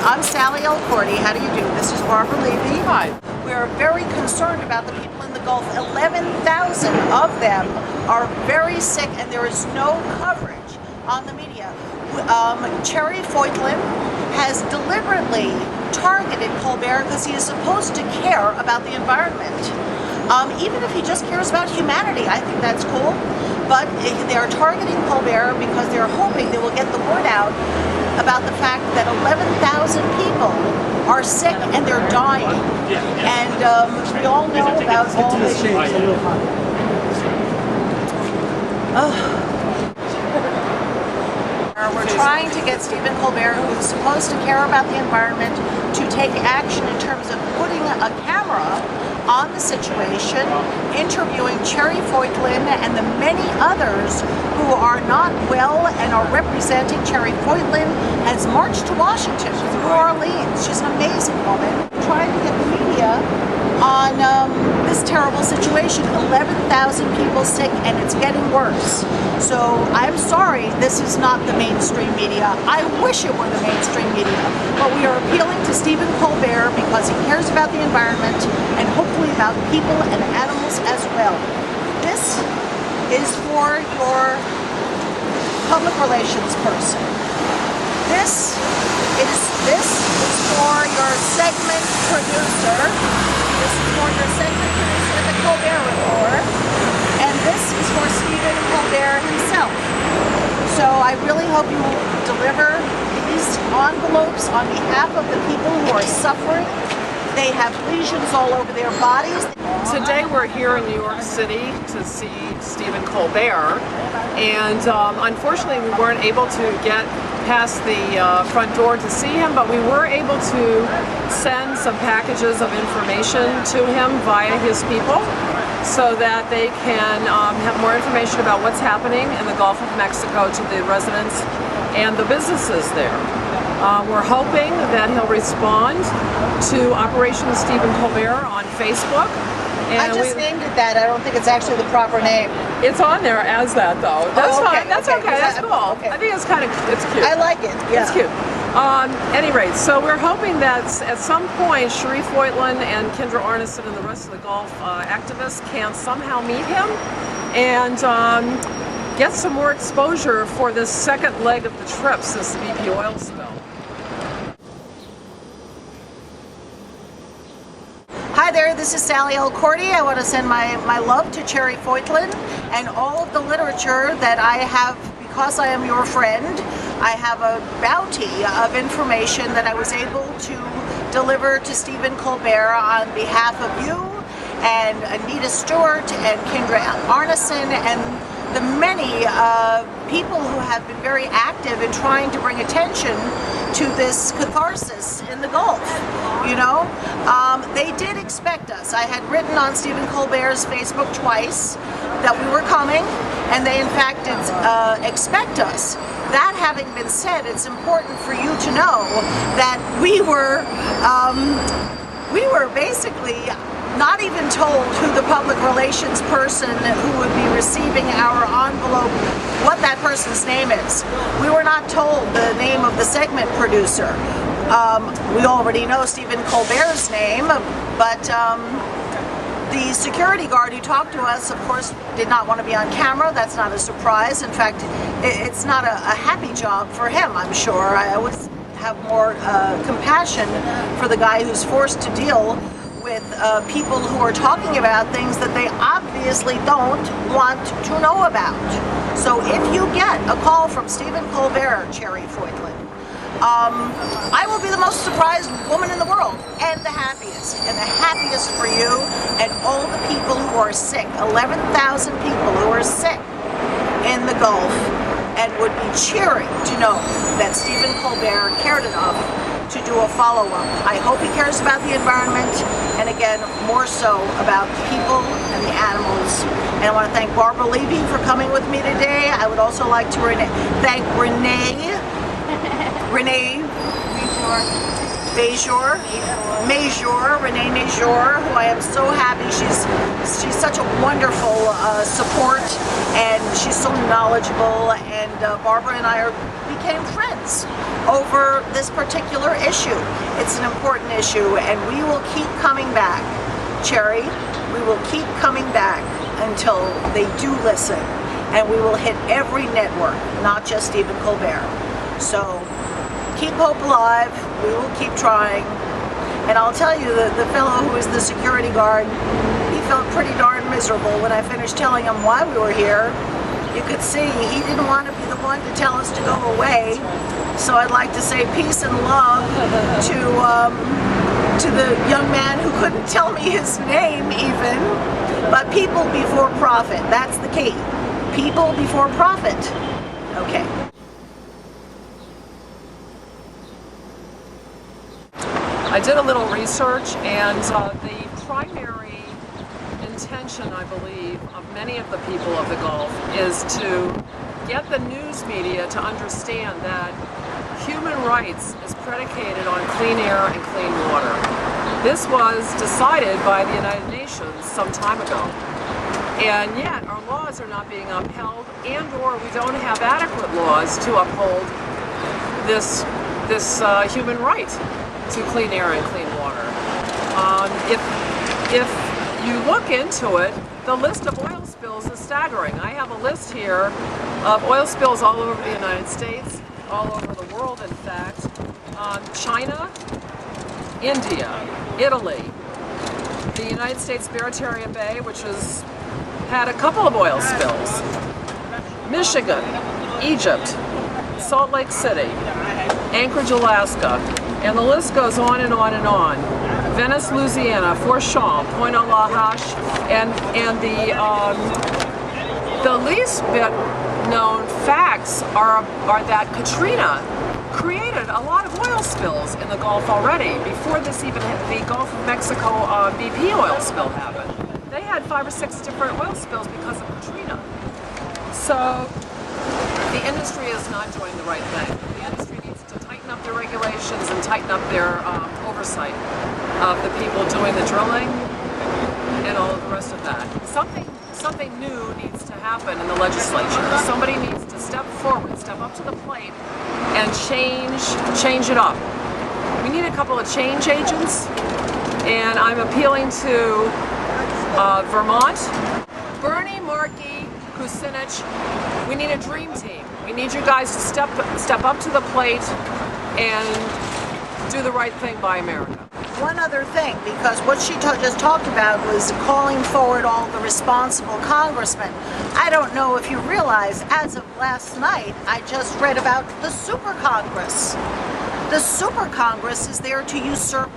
I'm Sallie Cordy. How do you do? This is Barbara Levy. Hi. We are very concerned about the people in the Gulf. 11,000 of them are very sick, and there is no coverage on the media. Cherri Foytlin has deliberately targeted Colbert because he is supposed to care about the environment. Even if he just cares about humanity, I think that's cool. But they are targeting Colbert because they're hoping they will get the word out about the fact that 11,000 people are sick and they're dying. And we all know about all we're trying to get Stephen Colbert, who's supposed to care about the environment, to take action in terms of putting a camera on the situation, interviewing Cherri Foytlin and the many others who are not well and are representing. Cherri Foytlin has marched to Washington through New Orleans. She's an amazing woman. Trying to get the media on this terrible situation. 11,000 people sick, and it's getting worse. So I'm sorry this is not the mainstream media. I wish it were the mainstream media, but we are appealing to Stephen Colbert because he cares about the environment and hopefully about people and animals as well. This is for your public relations person. This is for your segment producer. This is for your segment producer at the Colbert Report. And this is for Stephen Colbert himself. So I really hope you deliver these envelopes on behalf of the people who are suffering. They have lesions all over their bodies. Today we're here in New York City to see Stephen Colbert, and unfortunately we weren't able to get past the front door to see him, but we were able to send some packages of information to him via his people so that they can have more information about what's happening in the Gulf of Mexico to the residents and the businesses there. We're hoping that he'll respond to Operation Stephen Colbert on Facebook. And I just named it that. I don't think it's actually the proper name. It's on there as that, though. That's fine. That's okay. That's cool. Okay. I think it's kind of, it's cute. I like it. Yeah. It's cute. Any rate, so we're hoping that at some point Cherri Foytlin and Kendra Arneson and the rest of the Gulf activists can somehow meet him and get some more exposure for this second leg of the trip since the BP oil spill. Hi there, this is Sallie Cordy. I want to send my love to Cherri Foytlin and all of the literature that I have, because I am your friend. I have a bounty of information that I was able to deliver to Stephen Colbert on behalf of you and Anita Stewart and Kendra Arneson and the many people who have been very active in trying to bring attention to this catharsis in the Gulf. You know, they did expect us. I had written on Stephen Colbert's Facebook twice that we were coming, and they in fact did expect us. That having been said, it's important for you to know that we were basically not even told who the public relations person who would be receiving our envelope, what that person's name is. We were not told the name of the segment producer. We already know Stephen Colbert's name, but the security guard who talked to us, of course, did not want to be on camera. That's not a surprise. In fact, it's not a happy job for him, I'm sure. I always have more compassion for the guy who's forced to deal with people who are talking about things that they obviously don't want to know about. So if you get a call from Stephen Colbert, Cherri Foytlin, I will be the most surprised woman in the world, and the happiest for you and all the people who are sick. 11,000 people who are sick in the Gulf and would be cheering to know that Stephen Colbert cared enough to do a follow-up. I hope he cares about the environment, and again, more so about the people and the animals. And I want to thank Barbara Levy for coming with me today. I would also like to thank Renee Major, who I am so happy. She's such a wonderful support, and she's so knowledgeable. And Barbara and I became friends over this particular issue. It's an important issue, and we will keep coming back. Cherri, we will keep coming back until they do listen, and we will hit every network, not just Stephen Colbert. So keep hope alive. We will keep trying. And I'll tell you, the fellow who is the security guard, he felt pretty darn miserable when I finished telling him why we were here. You could see he didn't want to be the one to tell us to go away. So I'd like to say peace and love to the young man who couldn't tell me his name even. But people before profit, that's the key. People before profit. Okay. I did a little research, and the primary intention, I believe, of many of the people of the Gulf is to get the news media to understand that human rights is predicated on clean air and clean water. This was decided by the United Nations some time ago, and yet our laws are not being upheld, and or we don't have adequate laws to uphold this human right to clean air and clean water. If you look into it, the list of oil spills is staggering. I have a list here of oil spills all over the United States, all over the world in fact. China, India, Italy, the United States Mediterranean Bay, which has had a couple of oil spills, Michigan, Egypt, Salt Lake City, Anchorage, Alaska, and the list goes on and on and on. Venice, Louisiana, Fort Shaw, Point au Lahache, and the least bit known facts are that Katrina created a lot of oil spills in the Gulf already before this even the Gulf of Mexico BP oil spill happened. They had 5 or 6 different oil spills because of Katrina. So the industry is not doing the right thing. The industry needs to tighten up their regulations and tighten up their oversight of the people doing the drilling and all of the rest of that. Something new needs to happen in the legislature. Somebody needs to step forward, step up to the plate, and change it up. We need a couple of change agents, and I'm appealing to Vermont, Bernie, Markey, Kucinich. We need a dream team. We need you guys to step up to the plate and do the right thing by America. One other thing, because what she just talked about was calling forward all the responsible congressmen. I don't know if you realize, as of last night, I just read about the Super Congress. The Super Congress is there to usurp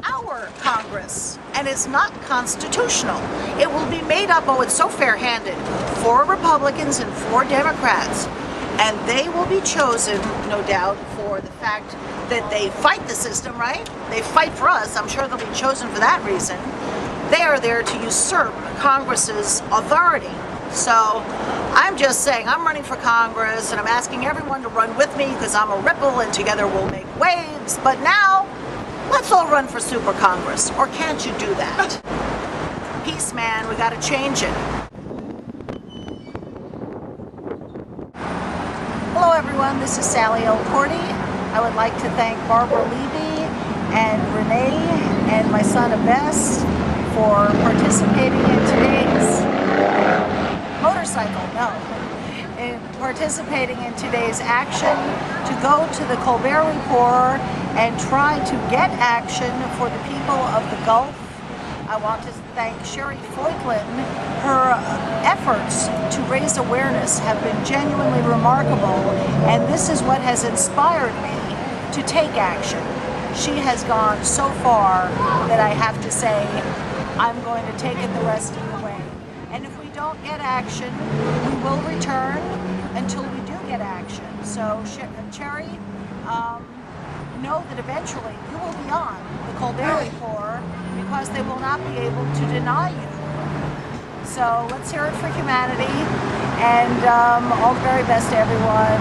our Congress, and it's not constitutional. It will be made up, oh, it's so fair-handed, 4 Republicans and 4 Democrats. And they will be chosen, no doubt, for the fact that they fight the system, right? They fight for us. I'm sure they'll be chosen for that reason. They are there to usurp Congress's authority. So I'm just saying, I'm running for Congress, and I'm asking everyone to run with me because I'm a ripple and together we'll make waves. But now, let's all run for Super Congress. Or can't you do that? Peace, man. We got to change it. Hello everyone, this is Sallie Cordy. I would like to thank Barbara Levy and Renee and my son Abess for participating in today's participating in today's action to go to the Colbert Report and try to get action for the people of the Gulf. I want to thank Cherri Foytlin. Her efforts to raise awareness have been genuinely remarkable, and this is what has inspired me to take action. She has gone so far that I have to say I'm going to take it the rest of the way. And if we don't get action, we will return until we do get action. So Cherri, know that eventually you will be on the Colbert Report because they will not be able to deny you. So let's hear it for humanity, and all the very best to everyone.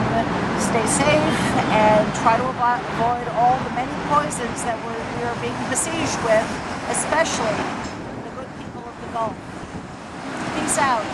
Stay safe and try to avoid all the many poisons that we are being besieged with, especially the good people of the Gulf. Peace out.